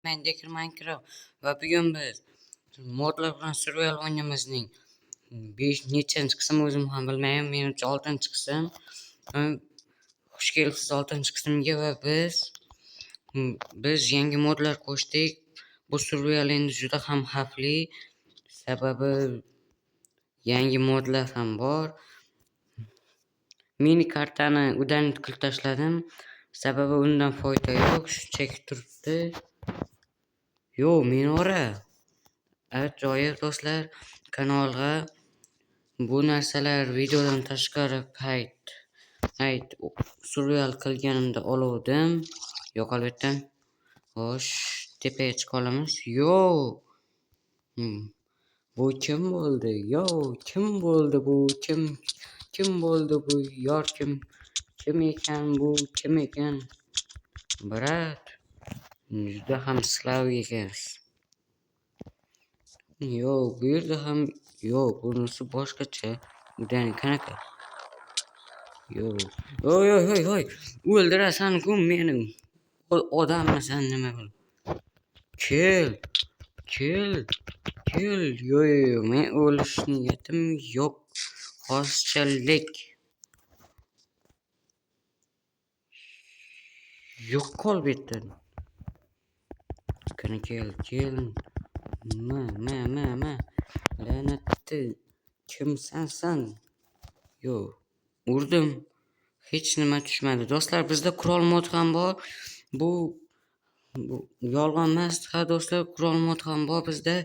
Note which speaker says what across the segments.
Speaker 1: Men Dekir Minecraft va bugun biz modlar bilan survival o'ynamizning 5 nechanchi qismi o'zim ham bilmayman. Menimcha 6-chi qism. Xush kelibsiz 6-chi qismga va biz yangi modlar qo'shdik. Bu survival endi juda ham xavfli. Sababi yangi modlar ham bor. Mini kartani uddanit qilib tashladim. Sababi undan foyda yo'q, shunchaki turibdi. Yo, minora. Ajoyib do'stlar, kanalga bu narsalar videodan tashqari qayt survival qilganimda oluvdim. Yo'q albatta. Xo'sh, tepaga chiqa olamiz. Yo. Bu kim bo'ldi? Yo, kim bo'ldi bu? Kim bo'ldi bu? Yor kim? Kim ekan bu? Kim ekan? Brat, juda ham slav ekansiz. Yo, bu yerda ham yo'q, bunisi boshqacha. Udani qanaqa? Yo. Oy, o'ldirasan-ku meni. Odammisan nima qil? Kel. Yo, men o'lish niyatim yo'q. Xo'shchalik. Yo'q qol betdan. Qani kel. Ma. La'natli. Kimsan sen? Yo, urdim. Hech nima tushmadi. Do'stlar, bizda qurol mod ham bor. Bu yolg'on emas, ha do'stlar, qurol mod ham bor bizda.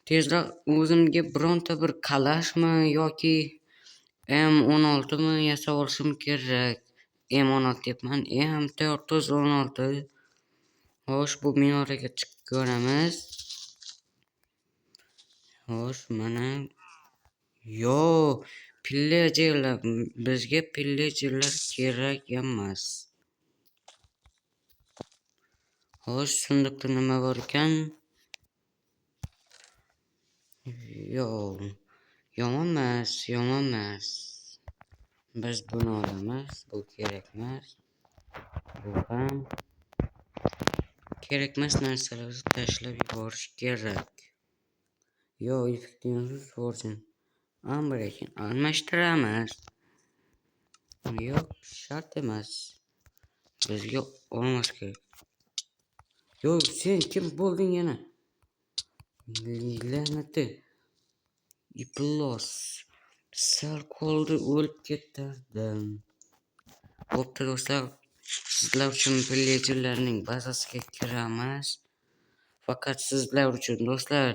Speaker 1: Tezroq o'zimga bironta bir kalashmi yoki M16 mi yasab olishim kerak. M16 deyapman, M416. Xo'sh, bu minoraga chiqib ko'ramiz. Xo'sh, mana. Yo, pillajerlar. Bizga pillajerlar kerak emas. Xo'sh, sunduqda nima bor ekan? Yo, yomon emas. Biz buni olamiz. Bu kerak emas. Bu ham kerak emas narsalarni tashlab yuborish kerak. Yo, effektivni so'rsin. Ambrakin almashtiramiz. Yo'q, shart emas. Bizga olmas kerak. Yo, sen kim bo'lding yana? La'nati. Iplos. Sal qoldi o'lib ketardim. Bo'pti do'stlar, sizlar uchun villagerlarning bazasiga kiramiz. Faqat sizlar uchun do'stlar,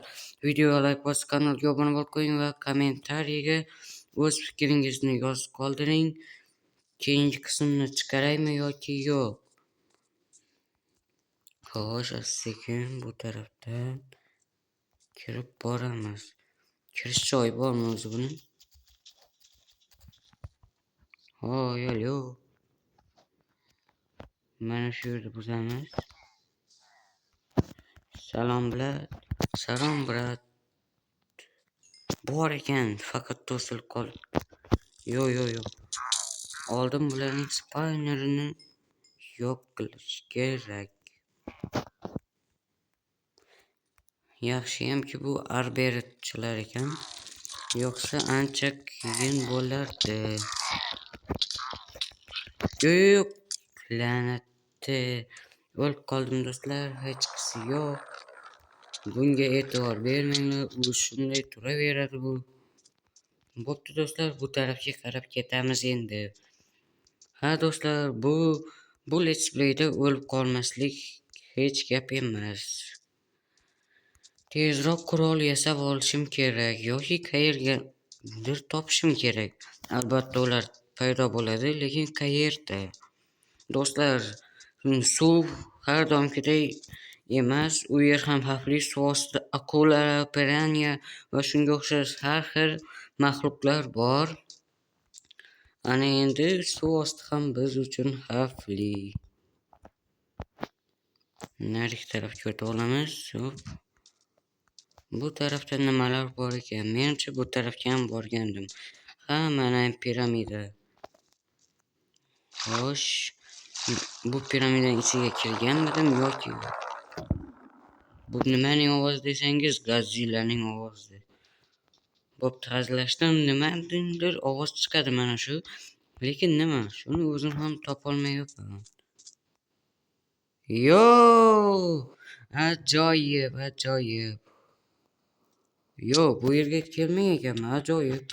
Speaker 1: videoga like bosib, kanalga obuna bo'lib qo'ying va kommentariyaga o'z fikringizni yozib qoldiring. Keyingi qismni chiqaraymi yoki yo'q? Xo'sh, sekin bu tarafdan kirib boramiz. Kirish joyi bormi o'zi buni? Yo'q. Mana shu yerda buzamiz. Salom brat. Bor ekan, faqat to'silib qoldi. Yo'q. Oldin bularning spawnerini yo'q qilish kerak. Yaxshiyamki bu arbaletchilar ekan. Yo'qsa ancha qiyin bo'lardi. Yo'q. La'natli. O'lib qoldim do'stlar, hech qisi yo'q. Bunga e'tibor bermanglar, u shunday turaveradi bu. Bo'pti do'stlar, bu tarafga qarab ketamiz endi. Ha do'stlar, bu let's playda o'lib qolmaslik hech gap emas. Tezroq qurol yasab olishim kerak yoki qayergadir topishim kerak. Albatta ular paydo bo'ladi, lekin qayerda? Do'stlar, suv har doimgidek emas, u yer ham xavfli. Suv ostida akula, piranya va shunga o'xshash har xil maxluqlar bor. Ana endi suv osti ham biz uchun xavfli. Narigi tarafga o'tib olamiz. Bu tarafda nimalar bor ekan? Menimcha bu tarafga ham borgandim. Ha, mana piramida. Xo'sh, bu piramidaning ichiga kirganmidim yoki yo'q? Bu nimaning ovozi desangiz, Godzillaning ovozi. Bo'pti, hazillashdim, nimadandir ovoz chiqadi mana shu. Lekin nima? Shuni o'zim ham topolmayapman. Yo! Ajoyib, ajoyib. Yo, bu yerga kelmang ekanman, ajoyib.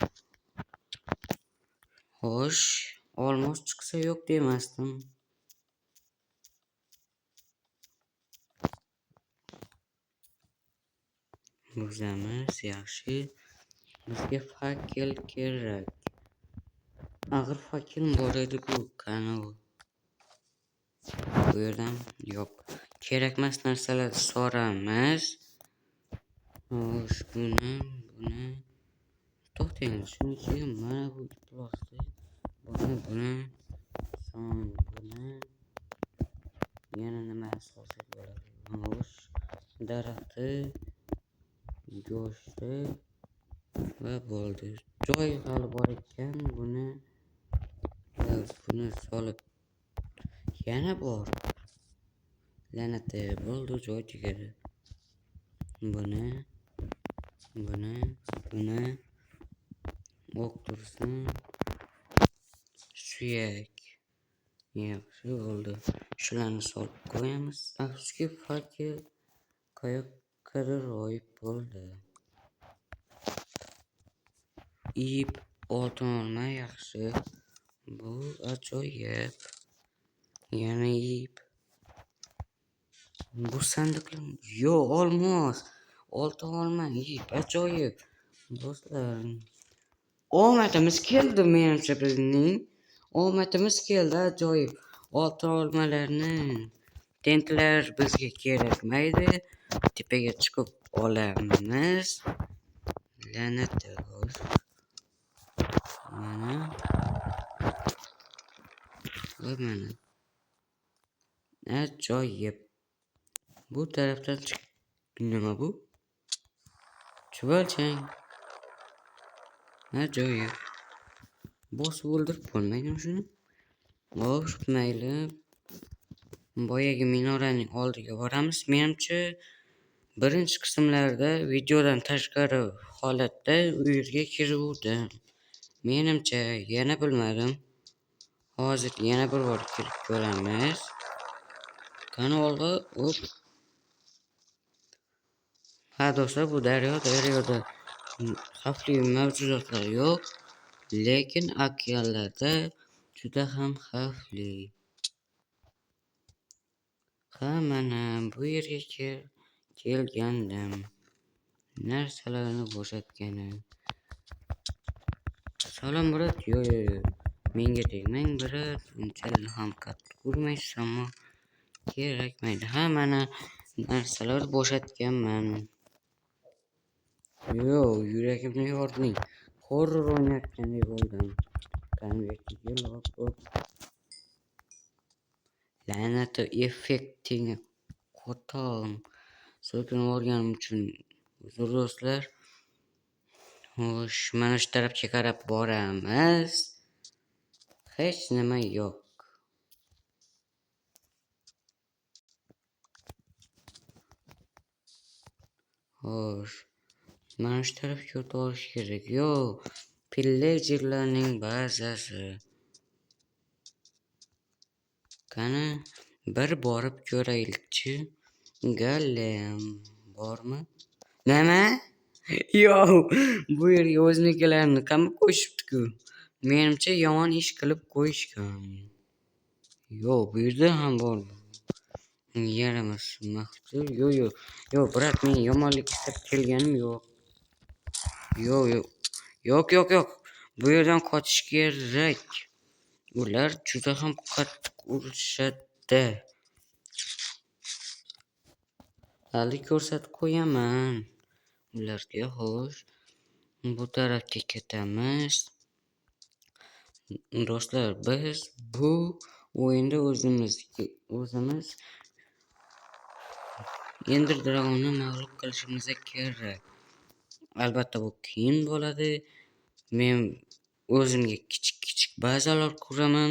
Speaker 1: Xo'sh, olmos chiqsa yo'q demasdim. O'zimiz yaxshi. Bizga fakel kerak. Ag'ir fakel bor edi-ku, qani u? Bu yerdan yo'q. Kerakmas narsalarni so'ramiz. Xo'sh, buni to'xtang, shuni ichiga mana bu plastik. Buni so'ng buni yana nima solsak bo'ladi? Xo'sh, daraxti, go'shti va bo'ldi. Joy hali bor ekan, buni solib yana bor. La'nati, bo'ldi, joy tugadi. Buni o'q tursin. Suyak. Yaxshi bo'ldi. Shularni solib qo'yamiz. Afsuski, fakel qayoqqadir g'oyib bo'ldi. Ip, oltin olma yaxshi. Bu ajoyib. Yana ip. Bu sandiqlar. Yo, olmos. Oltin olma, ip, ajoyib. Do'stlar, omadimiz keldi, menimcha bizning. Omadimiz keldi, ajoyib. Oltin olmalarni tentlar bizga kerakmaydi. Tepaga chiqib olamiz. La'nat bo'lsin. Mana. Ajoyib. Bu tarafdan nima bu? Chuvalchang. Ajoyib. Bosib o'ldirib bo'lmaydimi shuni? Xo'sh, mayli. Boyagi minoraning oldiga boramiz. Menimcha birinchi qismlarda videodan tashqari holatda u yerga kiruvdim. Menimcha yana bilmadim. Hozir yana bir bor kirib ko'ramiz. Qani olg'a, hop. Ha do'stlar, bu daryoda xavfli mavjudotlar yo'q, lekin okeanlarda juda ham xavfli. Ha, mana bu yerga kelgandim. Narsalarni bo'shatganim. Salom, brat. Yo. Menga tegmang, brat. Unchalik ham qattiq urmaysiz, ammo kerakmaydi. Ha, mana narsalar bo'shatganman. Yo, yuragimni yording. Horror o'ynayotgandek bo'ldim. Konvertiga hop. La'nati, effektingni qo'tom. So'kinib olganim uchun uzr do'stlar. Xo'sh, mana shu tarafga qarab boramiz. Hech nima yo'q. Xo'sh, mana shu tarafga o'tib olish kerak. Yo, pillajerlarning bazasi. Qani, bir borib ko'raylikchi. Golem bormi? Nima? Yo, bu yerga o'znikilarni qamab qo'yishibdi-ku. Menimcha yomon ish qilib qo'yishgan. Yo, bu yerda ham bor. Yaramas mahsul. Yo, brat, men yomonlik istab kelganim yo'q. Yo'q. Bu yerdan qochish kerak. Ular juda ham qattiq urishadi. Hali ko'rsatib qo'yaman ularga. Xo'sh, bu tarafga ketamiz. Do'stlar, biz bu o'yinda o'zimiz Ender Dragonni mag'lub qilishimiz kerak. Albatta bu qiyin bo'ladi. Men o'zimga kichik bazalar quraman.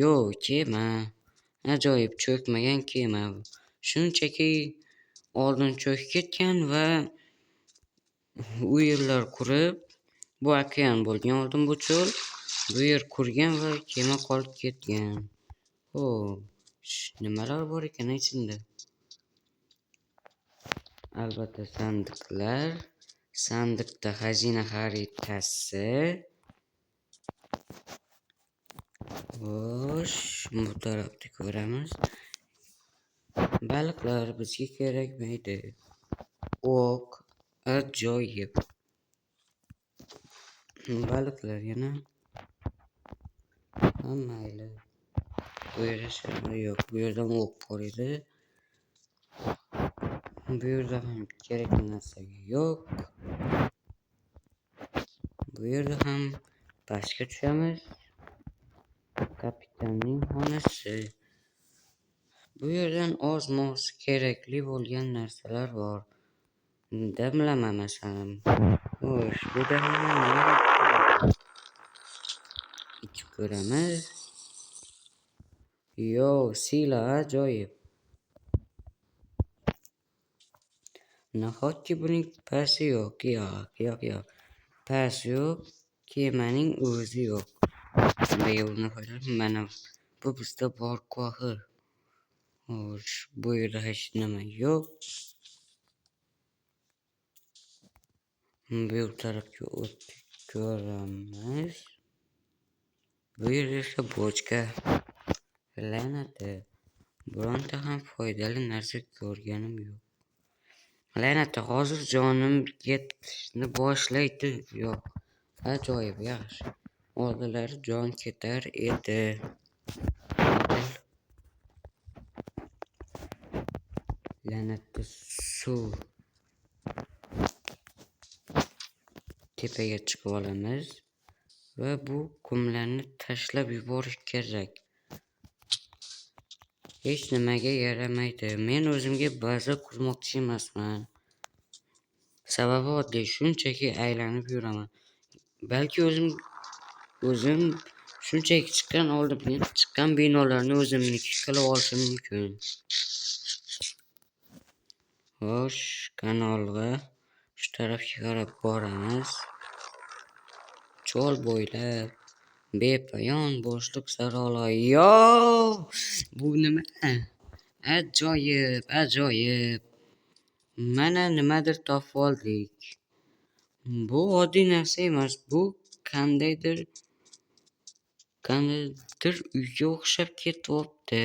Speaker 1: Yo, kema. Ajoyib cho'kmagan kema. Shunchaki oldin cho'kib ketgan va u yerlar qurib, bu okean bo'lgan oldin bu cho'l, bu yer qurgan va kema qolib ketgan. Nimalar bor ekan ichida? Albatta sandiqlar, sandiqda xazina xaritasi. Bu tarafda ko'ramiz. Baliqlar bizga kerakmaydi. O'q, ajoyib. Baliqlar yana. Mayli. Bu yerda yo'q. Bu yerda o'q bor edi. Bu yerda ham kerakli narsa yo'q. Bu yerda ham pastga tushamiz. Kapitanning xonasi. Bu yerdan oz-moz kerakli bo'lgan narsalar bor. Damlama masalan. Bu da ichib ko'ramiz. Sila ajoyib. Nahotki buning pasi yo'q. Yo'q. Pas yo'q. Kemaning o'zi yo'q. Mana bu bizda bor qo'hir. Bu yerda hech nima yo'q. Bu tarafga o'tib ko'ramiz. Bu yerda esa bochka. La'nati. Bironta ham foydali narsa ko'rganim yo'q. La'nati, hozir jonim ketishni boshlaydi. Yo'q. Ajoyib, yaxshi. Oldilari jon ketar edi. La'natli suv. Tepaga chiqib olamiz va bu qumlarni tashlab yuborish kerak. Hech nimaga yaramaydi. Men o'zimga baza qurmoqchi emasman. Sababi oddiy, shunchaki aylanib yuraman. Balki o'zim shunchaki chiqqan binolarni o'zimniki qilib olishim mumkin. Kanalga shu tarafga qarab boramiz. Cho'l bo'ylab bepoyon bo'shliq sarolar. Bu nima? Ajoyib. Mana nimadir topib oldik. Bu oddiy narsa emas. Bu qandaydir uyga o'xshab ketyapti.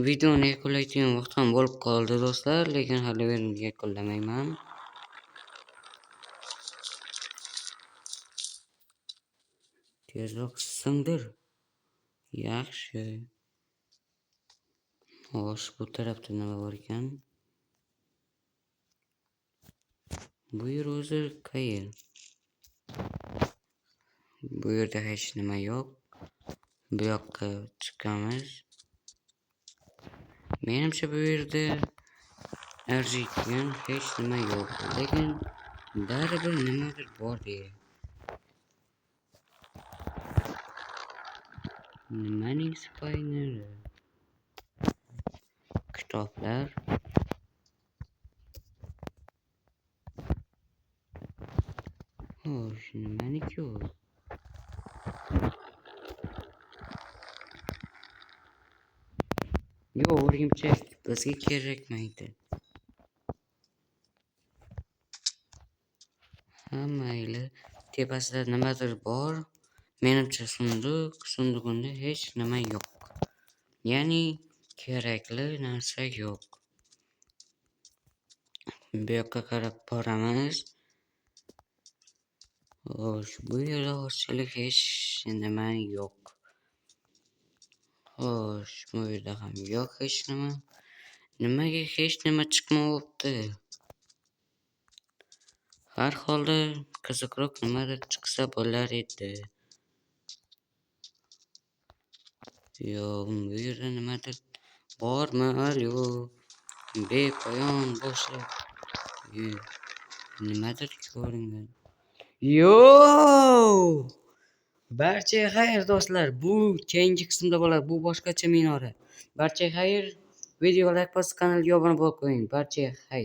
Speaker 1: Videoni yakunlaydigan vaqt ham bo'lib qoldi do'stlar, lekin hali yakunlamayman. Tezroq singdir. Yaxshi. Bu tarafda nima bor ekan? Bu yer o'zi qayer? Bu yerda hech nima yo'q. Bu yoqqa chiqamiz. Menimcha bu yerda arziydigan hech nima yo'q. Lekin baribir nimadir bor deydi. Nimaning spayneri? Kitoblar. Nimaniki u? Yo'q, o'rgimchak bizga kerakmaydi. Mayli, tepasida nimadir bor. Menimcha sunduqda hech nima yo'q. Ya'ni kerakli narsa yo'q. Bu yoqqa qarab boramiz. Bu yerda ozchilik hech nima yo'q. Bu yerda ham yo'q hech nima. Nimaga hech nima chiqmayapti? Har holda qiziqroq nimadir chiqsa bo'lar edi. Bu yerda nimadir bormi? Bepoyon bo'shliq. Nimadir ko'ringan. Barchaga xayr do'stlar. Bu keyingi qismda bo'ladi. Bu boshqacha minora. Barchaga xayr. Video like bosib kanalga obuna bo'lib qo'ying. Barchaga xayr.